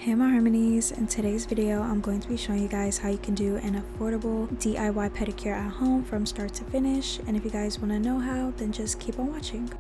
Hey my harmonies, in today's video I'm going to be showing you guys how you can do an affordable DIY pedicure at home from start to finish, and if you guys want to know how, then just keep on watching.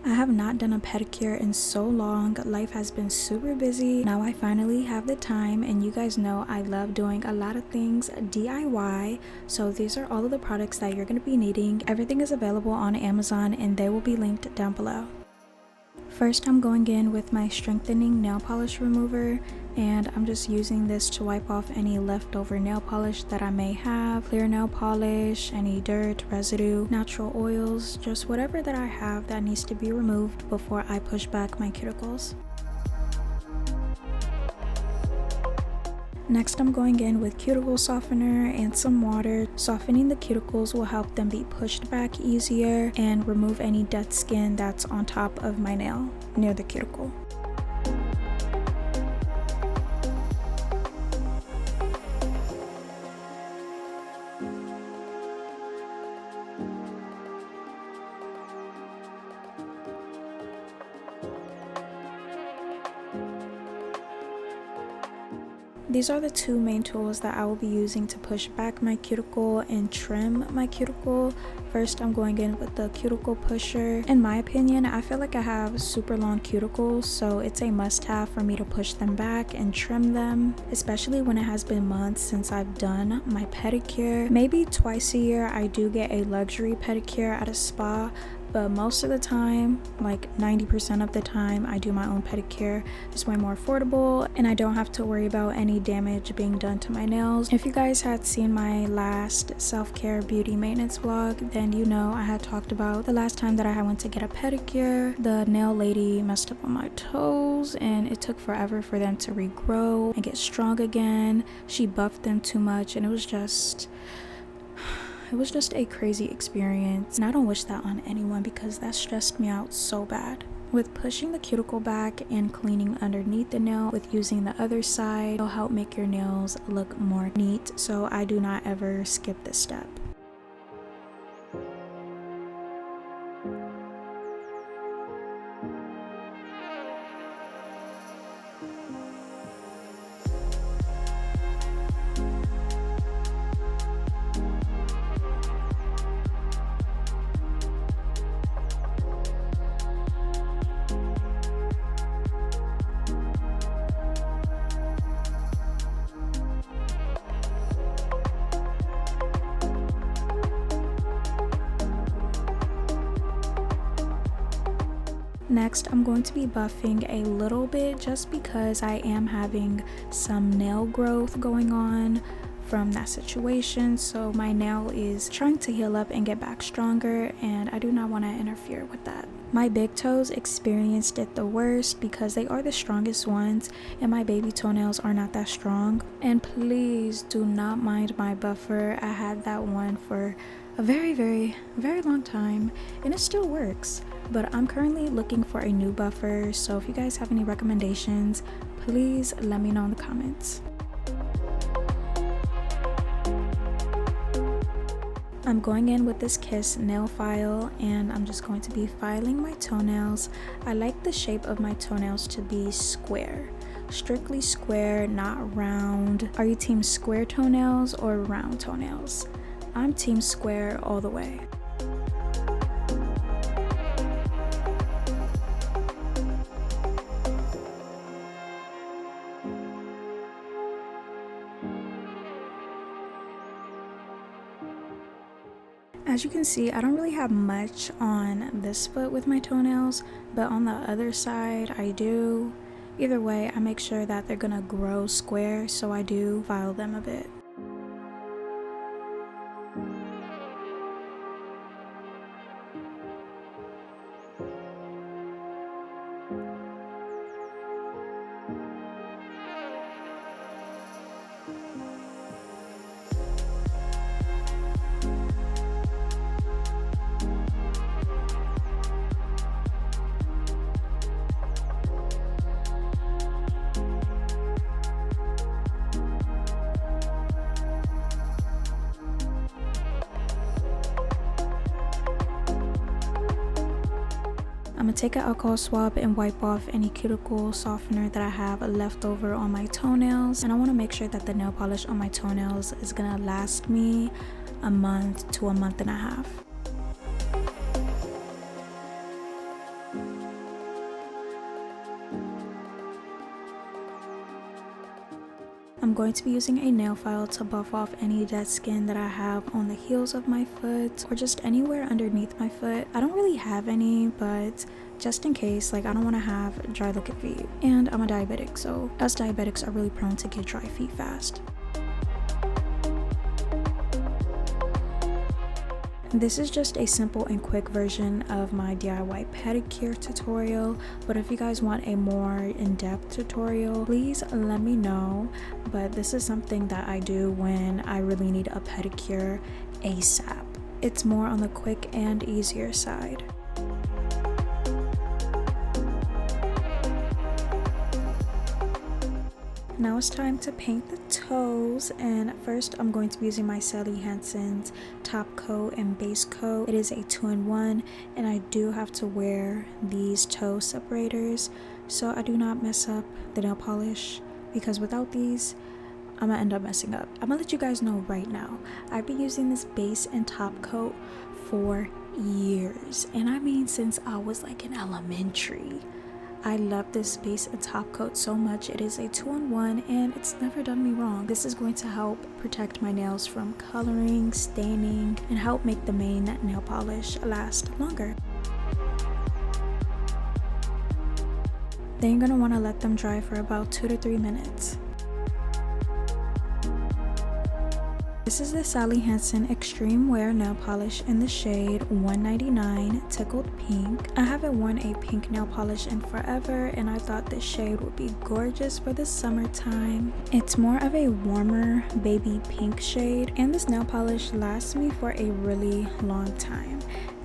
I have not done a pedicure in so long. Life has been super busy. Now I finally have the time, and you guys know I love doing a lot of things DIY. So these are all of the products that you're going to be needing. Everything is available on Amazon and they will be linked down below. First, I'm going in with my strengthening nail polish remover, and I'm just using this to wipe off any leftover nail polish that I may have, clear nail polish, any dirt, residue, natural oils, just whatever that I have that needs to be removed before I push back my cuticles. Next, I'm going in with cuticle softener and some water. Softening the cuticles will help them be pushed back easier and remove any dead skin that's on top of my nail near the cuticle. These are the two main tools that I will be using to push back my cuticle and trim my cuticle. First, I'm going in with the cuticle pusher. In my opinion, I feel like I have super long cuticles, so it's a must-have for me to push them back and trim them, especially when it has been months since I've done my pedicure. Maybe twice a year I do get a luxury pedicure at a spa, but most of the time, like 90% of the time, I do my own pedicure. It's way more affordable and I don't have to worry about any damage being done to my nails. If you guys had seen my last self-care beauty maintenance vlog, then you know I had talked about the last time that I went to get a pedicure. The nail lady messed up on my toes and it took forever for them to regrow and get strong again. She buffed them too much and it was just a crazy experience, and I don't wish that on anyone because that stressed me out so bad. With pushing the cuticle back and cleaning underneath the nail with using the other side, it'll help make your nails look more neat, so I do not ever skip this step. Next, I'm going to be buffing a little bit just because I am having some nail growth going on from that situation, so my nail is trying to heal up and get back stronger, and I do not want to interfere with that. My big toes experienced it the worst because they are the strongest ones and my baby toenails are not that strong. And please do not mind my buffer. I had that one for a very long time and it still works, but I'm currently looking for a new buffer, so if you guys have any recommendations, please let me know in the comments. I'm going in with this Kiss nail file and I'm just going to be filing my toenails. I like the shape of my toenails to be square. Strictly square, not round. Are you team square toenails or round toenails? I'm team square all the way. As you can see, I don't really have much on this foot with my toenails, but on the other side I do. Either way, I make sure that they're gonna grow square, so I do file them a bit. I'm gonna take an alcohol swab and wipe off any cuticle softener that I have left over on my toenails, and I want to make sure that the nail polish on my toenails is gonna last me a month to a month and a half. I'm going to be using a nail file to buff off any dead skin that I have on the heels of my foot or just anywhere underneath my foot. I don't really have any, but just in case, like I don't want to have dry looking feet. And I'm a diabetic, so us diabetics are really prone to get dry feet fast. This is just a simple and quick version of my DIY pedicure tutorial, but if you guys want a more in-depth tutorial, please let me know. But this is something that I do when I really need a pedicure ASAP. It's more on the quick and easier side. Now it's time to paint the toes, and first I'm going to be using my Sally Hansen's top coat and base coat. It is a 2-in-1, and I do have to wear these toe separators so I do not mess up the nail polish, because without these I'm gonna end up messing up. I'm gonna let you guys know right now, I've been using this base and top coat for years, and I mean since I was like in elementary. I love this base and top coat so much. It is a 2-in-1 and it's never done me wrong. This is going to help protect my nails from coloring, staining, and help make the main nail polish last longer. Then you're going to want to let them dry for about 2 to 3 minutes. This is the Sally Hansen Extreme Wear nail polish in the shade 199 Tickled Pink. I haven't worn a pink nail polish in forever, and I thought this shade would be gorgeous for the summertime. It's more of a warmer baby pink shade, and this nail polish lasts me for a really long time.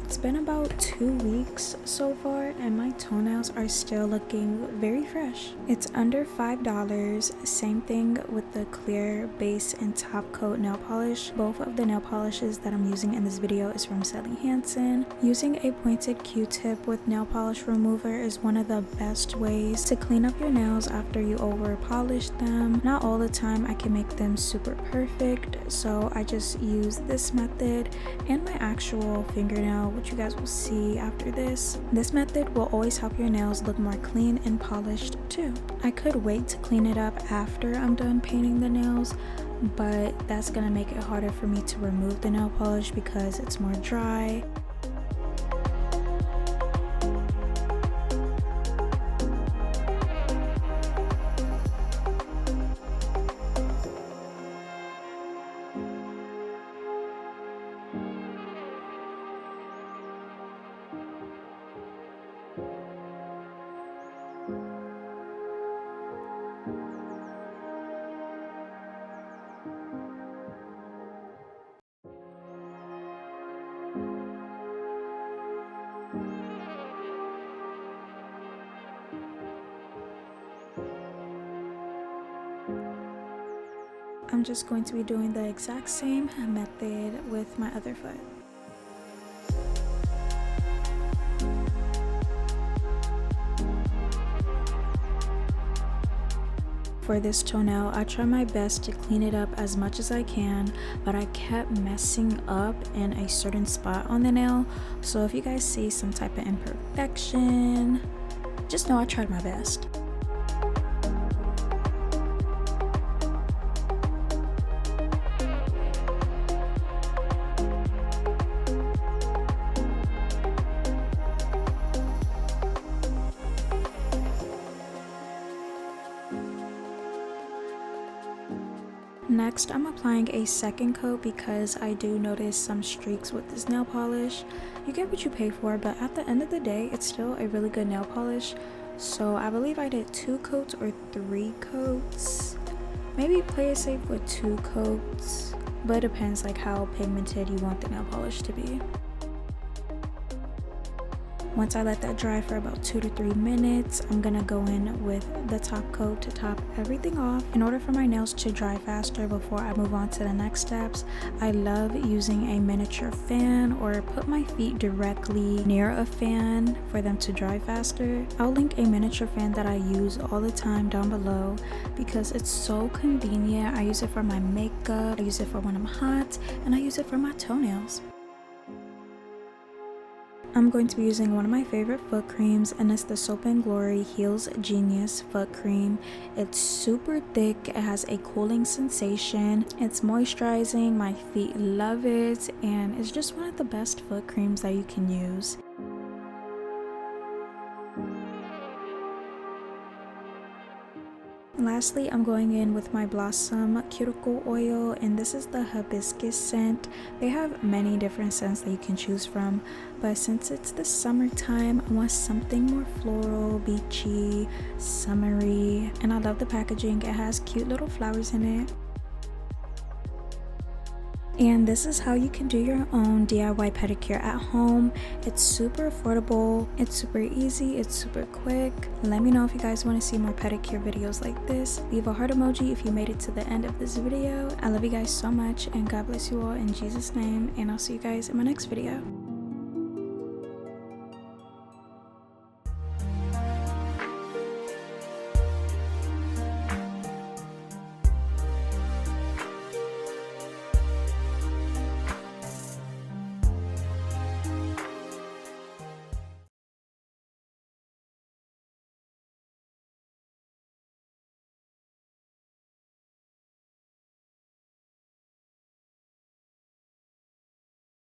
It's been about 2 weeks so far, and my toenails are still looking very fresh. It's under $5. Same thing with the clear base and top coat nail polish. Both of the nail polishes that I'm using in this video is from Sally Hansen. Using a pointed Q-tip with nail polish remover is one of the best ways to clean up your nails after you over polish them. Not all the time I can make them super perfect, so I just use this method and my actual fingernail, which you guys will see after this. This method will always help your nails look more clean and polished too. I could wait to clean it up after I'm done painting the nails, but that's gonna make it harder for me to remove the nail polish because it's more dry. I'm just going to be doing the exact same method with my other foot. For this toenail, I try my best to clean it up as much as I can, but I kept messing up in a certain spot on the nail. So if you guys see some type of imperfection, just know I tried my best. Next, I'm applying a second coat because I do notice some streaks with this nail polish. You get what you pay for, but at the end of the day, it's still a really good nail polish. So I believe I did 2 coats or 3 coats. Maybe play it safe with 2 coats, but it depends like how pigmented you want the nail polish to be. Once I let that dry for about 2 to 3 minutes, I'm gonna go in with the top coat to top everything off. In order for my nails to dry faster before I move on to the next steps, I love using a miniature fan or put my feet directly near a fan for them to dry faster. I'll link a miniature fan that I use all the time down below because it's so convenient. I use it for my makeup, I use it for when I'm hot, and I use it for my toenails. I'm going to be using one of my favorite foot creams, and it's the Soap & Glory Heels Genius foot cream. It's super thick, it has a cooling sensation, it's moisturizing, my feet love it, and it's just one of the best foot creams that you can use. Lastly, I'm going in with my Blossom Cuticle Oil, and this is the hibiscus scent. They have many different scents that you can choose from, but since it's the summertime, I want something more floral, beachy, summery, and I love the packaging. It has cute little flowers in it. And this is how you can do your own DIY pedicure at home. It's super affordable, it's super easy, it's super quick. Let me know if you guys want to see more pedicure videos like this. Leave a heart emoji if you made it to the end of this video. I love you guys so much, and God bless you all in Jesus' name, and I'll see you guys in my next video.